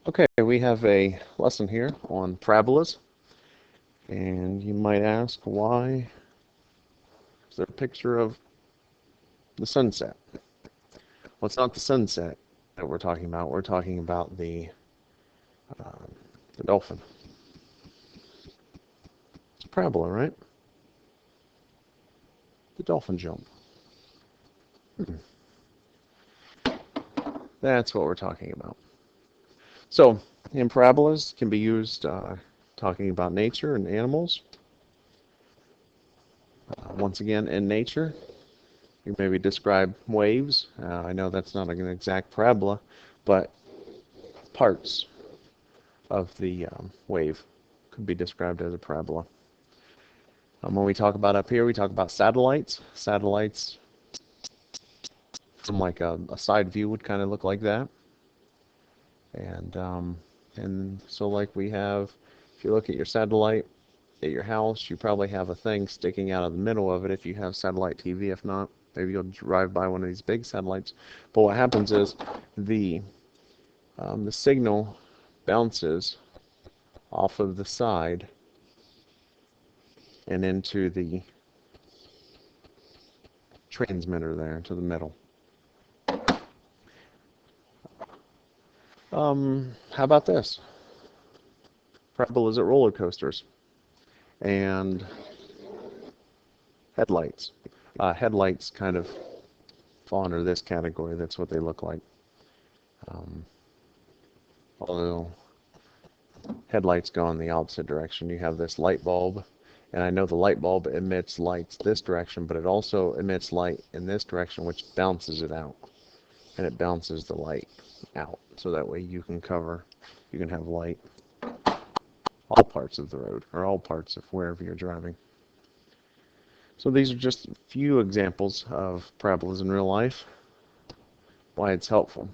Okay, we have a lesson here on parabolas, and you might ask, why is there a picture of the sunset? Well, it's not the sunset that we're talking about. We're talking about the dolphin. It's a parabola, right? The dolphin jump. That's what we're talking about. So, in parabolas can be used talking about nature and animals. Once again, in nature, you maybe describe waves. I know that's not an exact parabola, but parts of the wave could be described as a parabola. When we talk about up here, we talk about satellites. Satellites from like a side view would kind of look like that. And so like we have, if you look at your satellite at your house, you probably have a thing sticking out of the middle of it if you have satellite TV. If not, maybe you'll drive by one of these big satellites. But what happens is the signal bounces off of the side and into the transmitter there to the middle. How about this? Parabolas at roller coasters and headlights. Headlights kind of fall under this category. That's what they look like. Although headlights go in the opposite direction. You have this light bulb, and I know the light bulb emits lights this direction, but it also emits light in this direction, which bounces it out, and it bounces the light out, so that way you can have light all parts of the road, or all parts of wherever you're driving. So these are just a few examples of parabolas in real life, why it's helpful.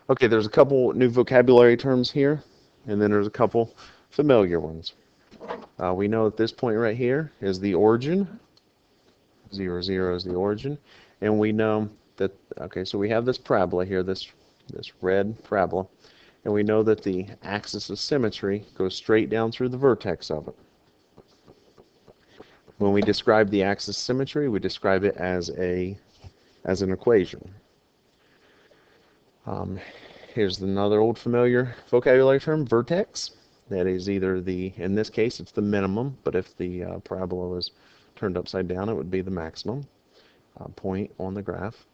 Okay, there's a couple new vocabulary terms here, and then there's a couple familiar ones. We know that this point right here is the origin. 0, 0 is the origin. And we know that, okay, so we have this parabola here, this red parabola, and we know that the axis of symmetry goes straight down through the vertex of it. When we describe the axis of symmetry, we describe it as an equation. Here's another old familiar vocabulary term, vertex. That is either in this case, it's the minimum, but if the parabola was turned upside down, it would be the maximum point on the graph.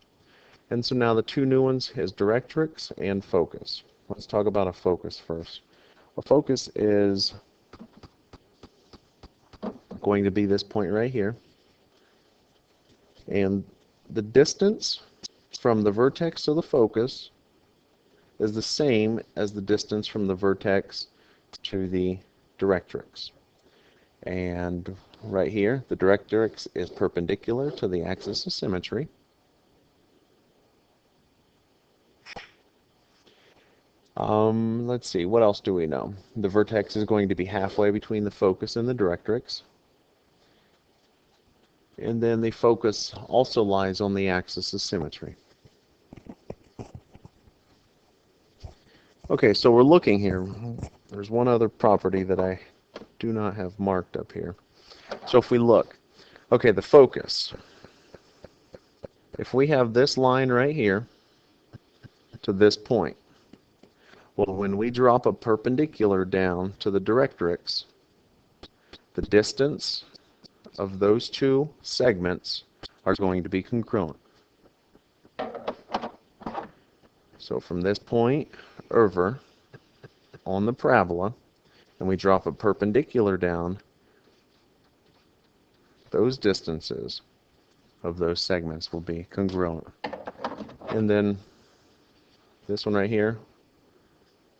And so now the two new ones is directrix and focus. Let's talk about a focus first. A focus is going to be this point right here. And the distance from the vertex to the focus is the same as the distance from the vertex to the directrix. And right here, the directrix is perpendicular to the axis of symmetry. Let's see, what else do we know? The vertex is going to be halfway between the focus and the directrix. And then the focus also lies on the axis of symmetry. Okay, so we're looking here. There's one other property that I do not have marked up here. So if we look, okay, the focus. If we have this line right here to this point, well, when we drop a perpendicular down to the directrix, the distance of those two segments are going to be congruent. So from this point over on the parabola, and we drop a perpendicular down, those distances of those segments will be congruent. And then this one right here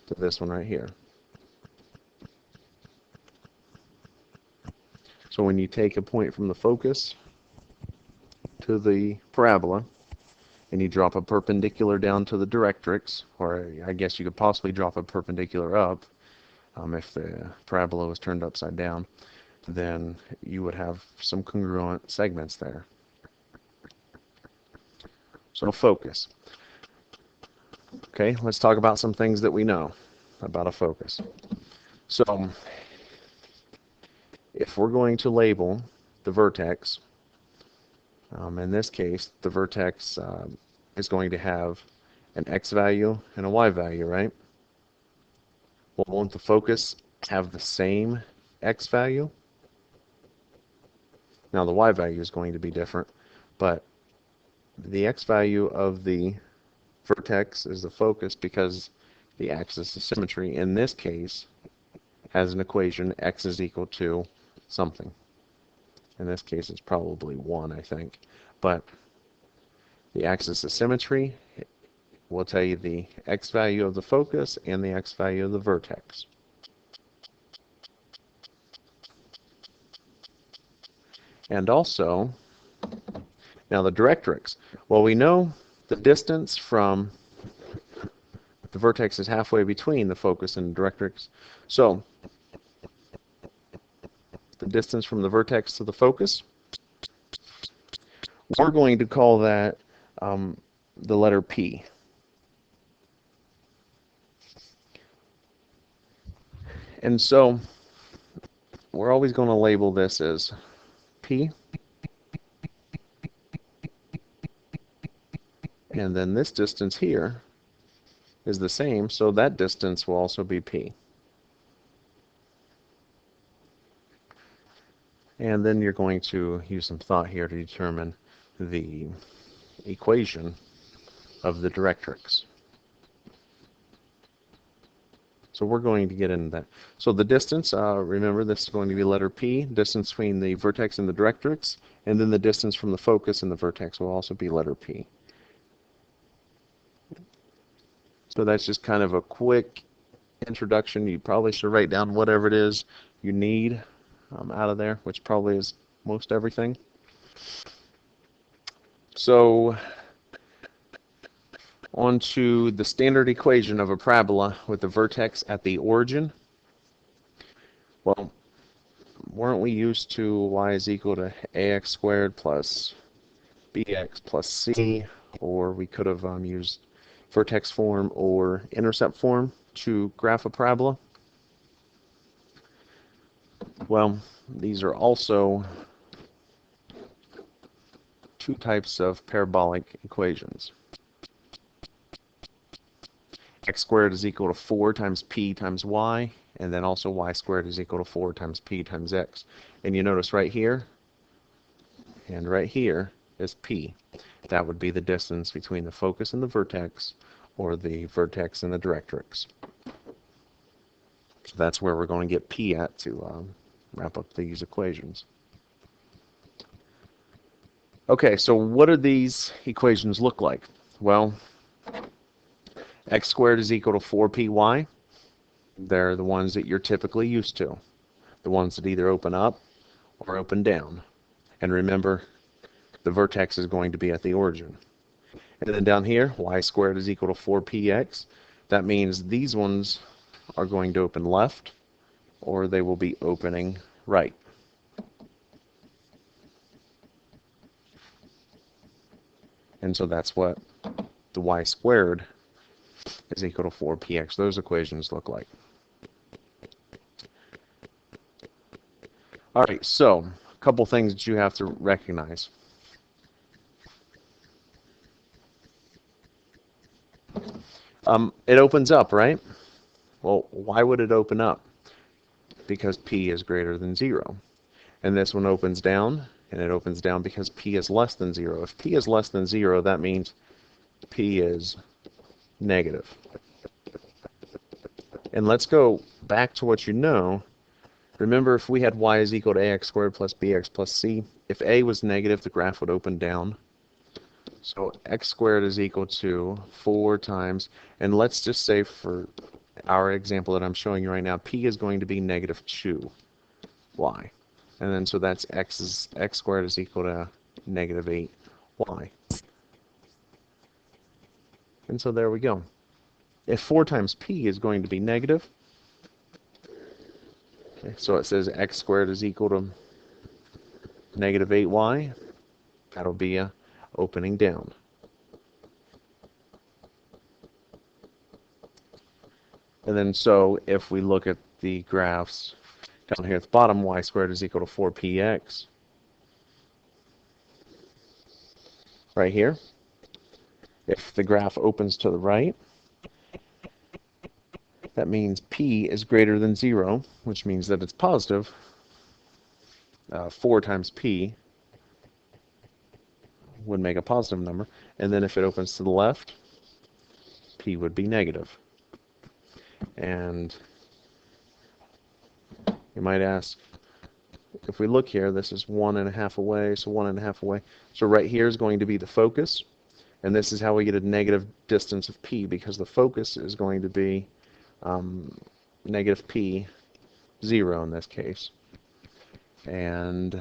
to this one right here. So when you take a point from the focus to the parabola, and you drop a perpendicular down to the directrix, or I guess you could possibly drop a perpendicular up if the parabola was turned upside down, then you would have some congruent segments there. So focus. Okay, let's talk about some things that we know. about a focus. So if we're going to label the vertex, in this case, the vertex is going to have an x value and a y value, right? Well, won't the focus have the same x value? Now, the y value is going to be different, but the x value of the vertex is the focus because the axis of symmetry, in this case, has an equation, x is equal to something. In this case, it's probably 1, I think. But the axis of symmetry will tell you the x value of the focus and the x value of the vertex. And also, now the directrix. Well, we know the distance from the vertex is halfway between the focus and the directrix. So the distance from the vertex to the focus, we're going to call that the letter P. And so we're always going to label this as P. And then this distance here is the same, so that distance will also be P. And then you're going to use some thought here to determine the equation of the directrix. So we're going to get into that. So the distance, remember this is going to be letter P, distance between the vertex and the directrix, and then the distance from the focus and the vertex will also be letter P. So that's just kind of a quick introduction. You probably should write down whatever it is you need out of there, which probably is most everything. So on to the standard equation of a parabola with the vertex at the origin. Well, weren't we used to y is equal to ax squared plus bx plus c, or we could have used vertex form or intercept form to graph a parabola? Well, these are also two types of parabolic equations. X squared is equal to 4 times p times y, and then also y squared is equal to 4 times p times x. And you notice right here and right here is p. That would be the distance between the focus and the vertex, or the vertex and the directrix. So that's where we're going to get p at to wrap up these equations. Okay, so what do these equations look like? Well, x squared is equal to 4py. They're the ones that you're typically used to, the ones that either open up or open down. And remember, the vertex is going to be at the origin. And then down here, y squared is equal to 4px. That means these ones are going to open left, or they will be opening right. And so that's what the y squared is equal to 4px. Those equations look like. All right, so a couple things that you have to recognize. It opens up, right? Well, why would it open up? Because p is greater than 0. And this one opens down, and it opens down because p is less than 0. If p is less than 0, that means p is negative. And let's go back to what you know. Remember, if we had y is equal to ax squared plus bx plus c, if a was negative, the graph would open down. So x squared is equal to 4 times, and let's just say for our example that I'm showing you right now, p is going to be negative 2y. And then so that's x squared is equal to negative 8y. And so there we go. If 4 times p is going to be negative, okay, so it says x squared is equal to negative 8y, that'll be a opening down. And then so if we look at the graphs down here at the bottom, y squared is equal to 4px. Right here. If the graph opens to the right, that means p is greater than 0, which means that it's positive. 4 times p would make a positive number. And then if it opens to the left, p would be negative. And you might ask, if we look here, this is 1.5 away, so 1.5 away. So right here is going to be the focus. And this is how we get a negative distance of p, because the focus is going to be negative p, 0 in this case. And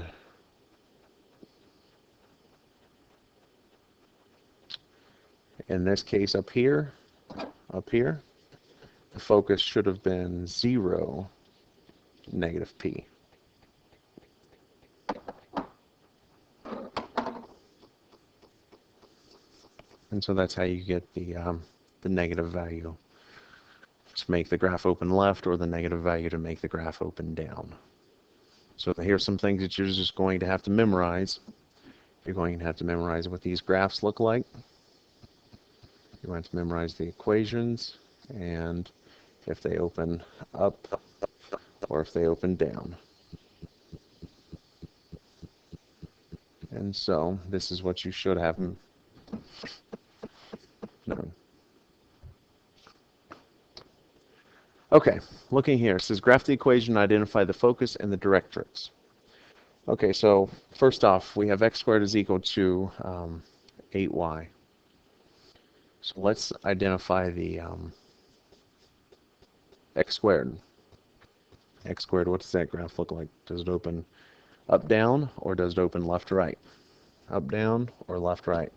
in this case up here, the focus should have been 0, negative p. And so that's how you get the negative value to make the graph open left, or the negative value to make the graph open down. So here's some things that you're just going to have to memorize. You're going to have to memorize what these graphs look like. You're going to memorize the equations, and if they open up or if they open down. And so this is what you should have known. Okay, looking here, it says graph the equation, identify the focus and the directrix. Okay, so first off, we have x squared is equal to 8y. So let's identify the x squared. X squared, what does that graph look like? Does it open up, down, or does it open left, right? Up, down, or left, right?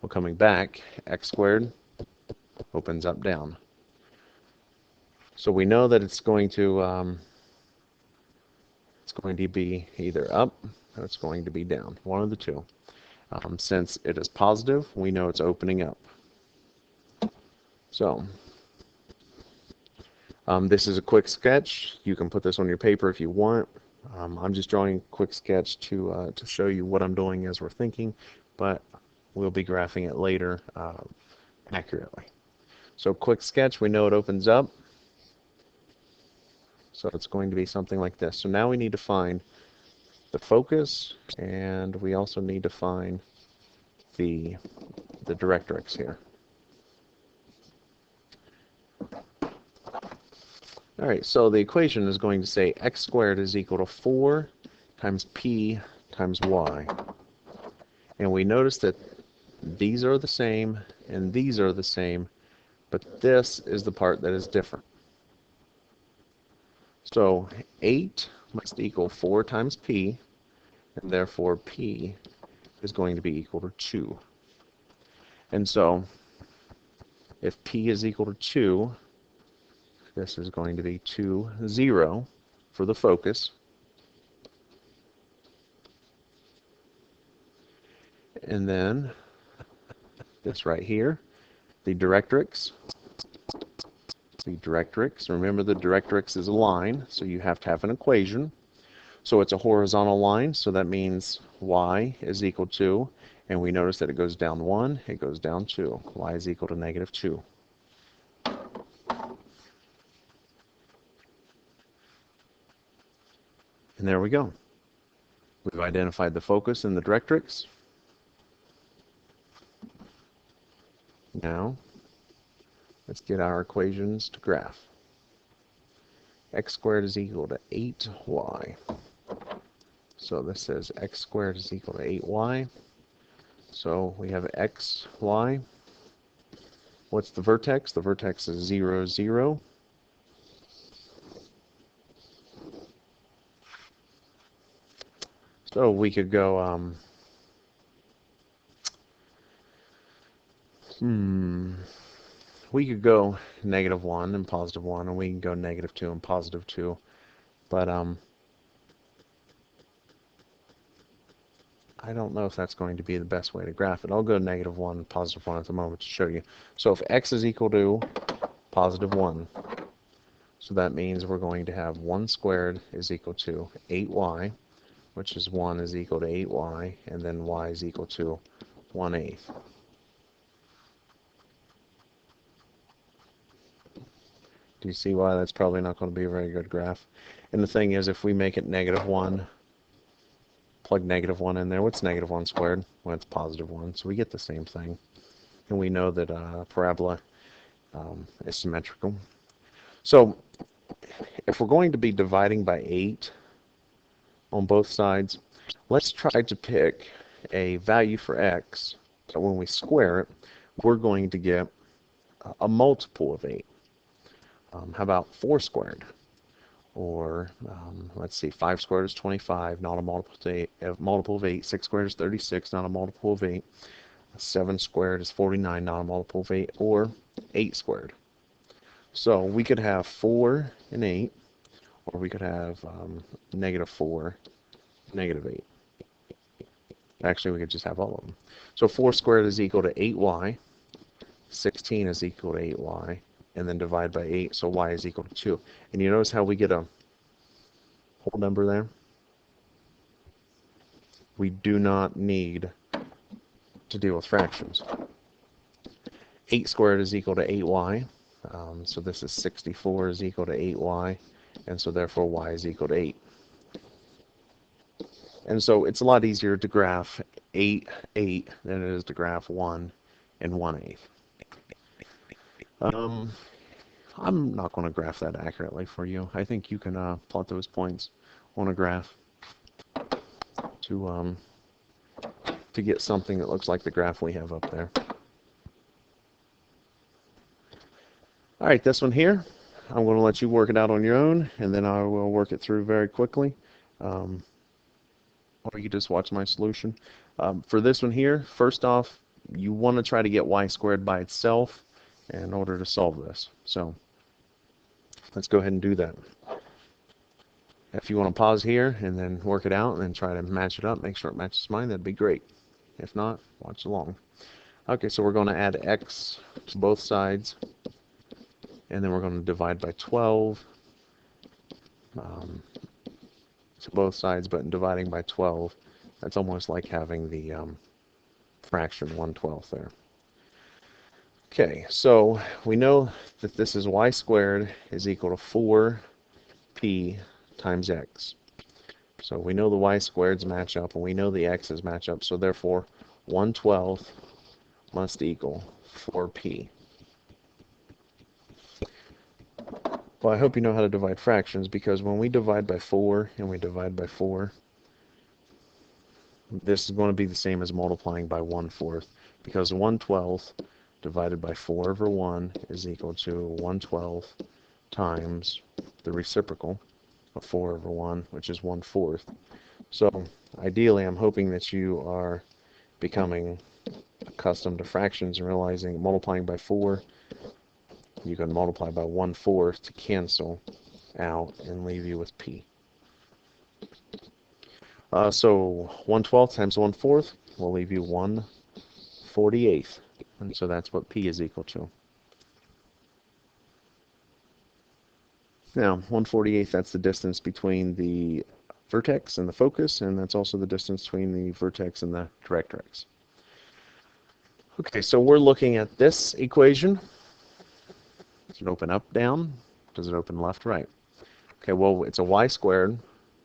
Well, coming back, x squared opens up, down. So we know that it's going to be either up or it's going to be down, one of the two. Since it is positive, we know it's opening up. So this is a quick sketch. You can put this on your paper if you want. I'm just drawing a quick sketch to show you what I'm doing as we're thinking, but we'll be graphing it later accurately. So quick sketch, we know it opens up. So it's going to be something like this. So now we need to find the focus, and we also need to find the directrix here. All right, so the equation is going to say x squared is equal to 4 times p times y. And we notice that these are the same and these are the same, but this is the part that is different. So 8 must equal 4 times p, and therefore p is going to be equal to 2. And so if p is equal to 2, this is going to be 2, 0 for the focus. And then this right here, the directrix. Remember, the directrix is a line, so you have to have an equation. So it's a horizontal line, so that means y is equal to, and we notice that it goes down 1, it goes down 2. Y is equal to negative 2. And there we go. We've identified the focus and the directrix. Now, let's get our equations to graph. X squared is equal to 8y. So this says x squared is equal to 8y. So we have x, y. What's the vertex? The vertex is 0, 0. So we could go, we could go negative 1 and positive 1, and we can go negative 2 and positive 2. But I don't know if that's going to be the best way to graph it. I'll go negative 1 and positive 1 at the moment to show you. So if x is equal to positive 1, So that means we're going to have 1 squared is equal to 8y, which is 1 is equal to 8y, and then y is equal to 1/8. Do you see why that's probably not going to be a very good graph? And the thing is, if we make it -1, plug -1 in there, what's -1 squared? Well, it's +1, so we get the same thing. And we know that parabola is symmetrical. So if we're going to be dividing by 8 on both sides, let's try to pick a value for x. So when we square it, we're going to get a multiple of 8. How about 4 squared? Or let's see, 5 squared is 25, not a multiple of 8. 6 squared is 36, not a multiple of 8. 7 squared is 49, not a multiple of 8. Or 8 squared. So we could have 4 and 8, or we could have -4, -8. Actually, we could just have all of them. So 4 squared is equal to 8y. 16 is equal to 8y. And then divide by 8, so y is equal to 2. And you notice how we get a whole number there? We do not need to deal with fractions. 8 squared is equal to 8y. So this is 64 is equal to 8y. And so therefore y is equal to 8. And so it's a lot easier to graph 8, 8 than it is to graph 1 and 1/8. I'm not going to graph that accurately for you. I think you can plot those points on a graph to get something that looks like the graph we have up there. All right, this one here, I'm going to let you work it out on your own, and then I will work it through very quickly. Or you just watch my solution. For this one here, first off, you want to try to get y squared by itself in order to solve this. So let's go ahead and do that. If you want to pause here and then work it out and then try to match it up, make sure it matches mine, that'd be great. If not, watch along. Okay, so we're going to add x to both sides, and then we're going to divide by 12 to both sides, but in dividing by 12, that's almost like having the fraction 1/12 there. Okay, so we know that this is y squared is equal to 4p times x. So we know the y squareds match up, and we know the x's match up, so therefore 1/12 must equal 4p. Well, I hope you know how to divide fractions, because when we divide by 4 and we divide by 4, this is going to be the same as multiplying by 1/4, because 1/12 divided by 4 over 1 is equal to 1/12 times the reciprocal of 4 over 1, which is 1/4. So ideally, I'm hoping that you are becoming accustomed to fractions and realizing multiplying by 4, you can multiply by 1/4 to cancel out and leave you with p. So 1/12 times 1/4 will leave you 1/48. And so that's what p is equal to. Now, 1/48, that's the distance between the vertex and the focus, and that's also the distance between the vertex and the directrix. Okay, so we're looking at this equation. Does it open up, down? Does it open left, right? Okay, well, it's a y squared,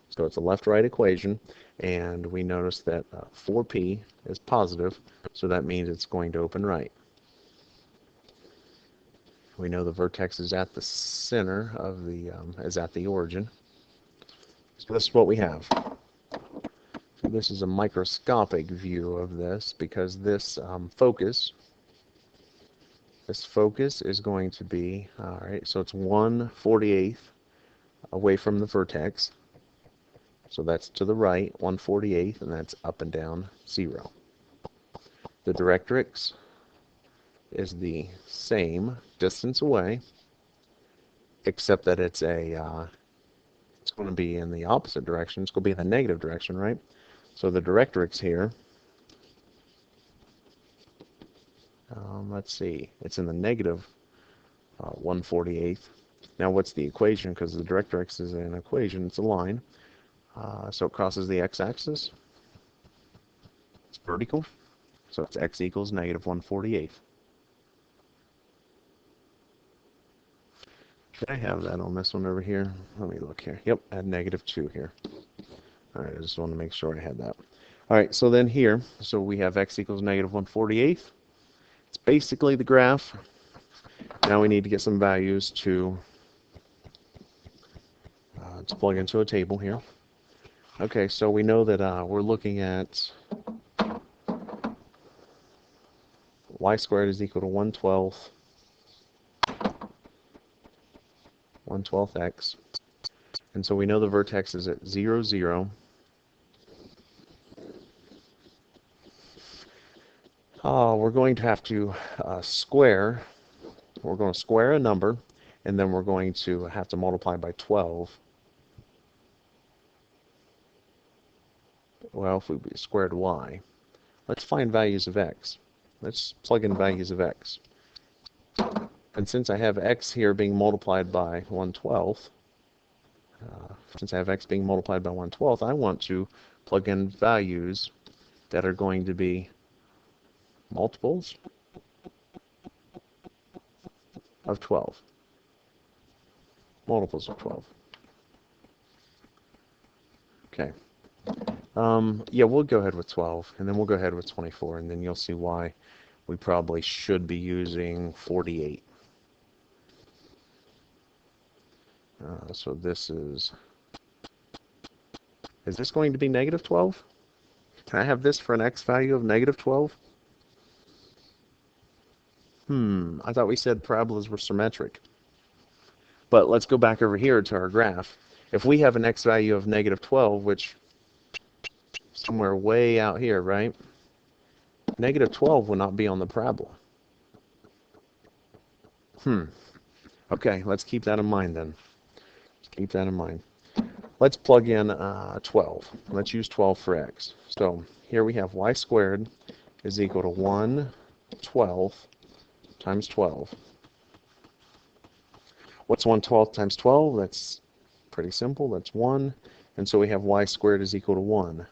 so it's a left-right equation, and we notice that 4p is positive, so that means it's going to open right. We know the vertex is at the center of the, is at the origin. So this is what we have. So this is a microscopic view of this, because this focus is going to be, all right, so it's 1/48 away from the vertex. So that's to the right, 1/48, and that's up and down 0. The directrix is the same distance away, except that it's going to be in the opposite direction. It's going to be in the negative direction, right? So the directrix here, let's see, it's in the negative 1/48, Now what's the equation? Because the directrix is an equation, it's a line. So it crosses the x-axis. It's vertical. So it's x equals negative 1/48. Should I have that on this one over here? Let me look here. Yep, I had -2 here. All right, I just want to make sure I had that. All right, so then here, so we have x equals negative 1/48. It's basically the graph. Now we need to get some values to plug into a table here. Okay, so we know that we're looking at y squared is equal to 1/12 x. And so we know the vertex is at 0, 0. We're going to have to square. We're going to square a number, and then we're going to have to multiply by 12. Well, if we squared y, let's find values of x. Let's plug in values of x. And since I have x here being multiplied by 1/12, since I have x being multiplied by 1/12, I want to plug in values that are going to be multiples of 12. Multiples of 12. Okay. Yeah, we'll go ahead with 12, and then we'll go ahead with 24, and then you'll see why we probably should be using 48. So this is this going to be -12? Can I have this for an x value of -12? I thought we said parabolas were symmetric. But let's go back over here to our graph. If we have an x value of -12, which somewhere way out here, right? -12 will not be on the parabola. Okay, let's keep that in mind then. Keep that in mind. Let's plug in 12. Let's use 12 for x. So here we have y squared is equal to 1/12 times 12. What's 1/12 times 12? That's pretty simple. That's 1. And so we have y squared is equal to 1.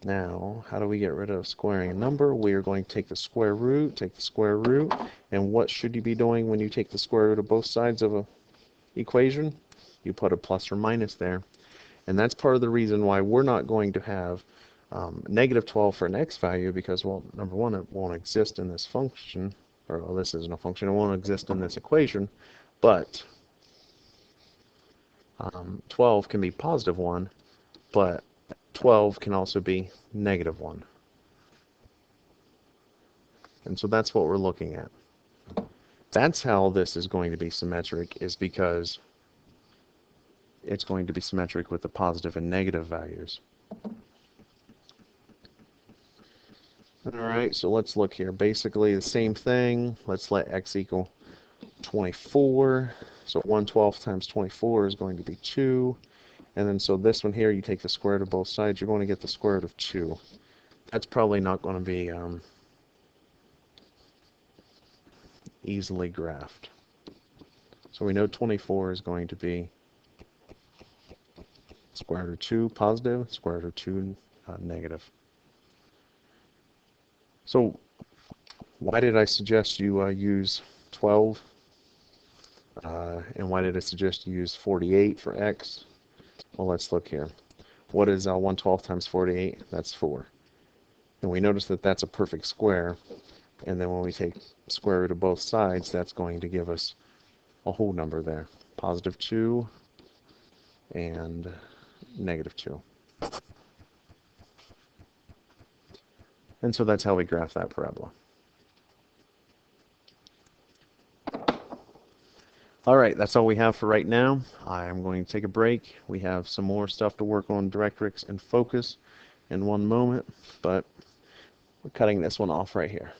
Now, how do we get rid of squaring a number? We are going to take the square root, and what should you be doing when you take the square root of both sides of an equation? You put a plus or minus there. And that's part of the reason why we're not going to have -12 for an x value, because, well, number one, it won't exist in this function, or well, this isn't a function, it won't exist in this equation, but 12 can be +1, but 12 can also be -1. And so that's what we're looking at. That's how this is going to be symmetric, is because it's going to be symmetric with the positive and negative values. Alright, so let's look here. Basically the same thing. Let's let x equal 24. So 1/12 times 24 is going to be 2. And then so this one here, you take the square root of both sides, you're going to get the square root of 2. That's probably not going to be easily graphed. So we know 24 is going to be square root of 2 positive, square root of 2 negative. So why did I suggest you use 12? And why did I suggest you use 48 for x? Well, let's look here. What is 1/12 times 48? That's 4. And we notice that that's a perfect square. And then when we take square root of both sides, that's going to give us a whole number there. +2 and -2. And so that's how we graph that parabola. All right, that's all we have for right now. I'm going to take a break. We have some more stuff to work on, directrix and focus, in one moment, but we're cutting this one off right here.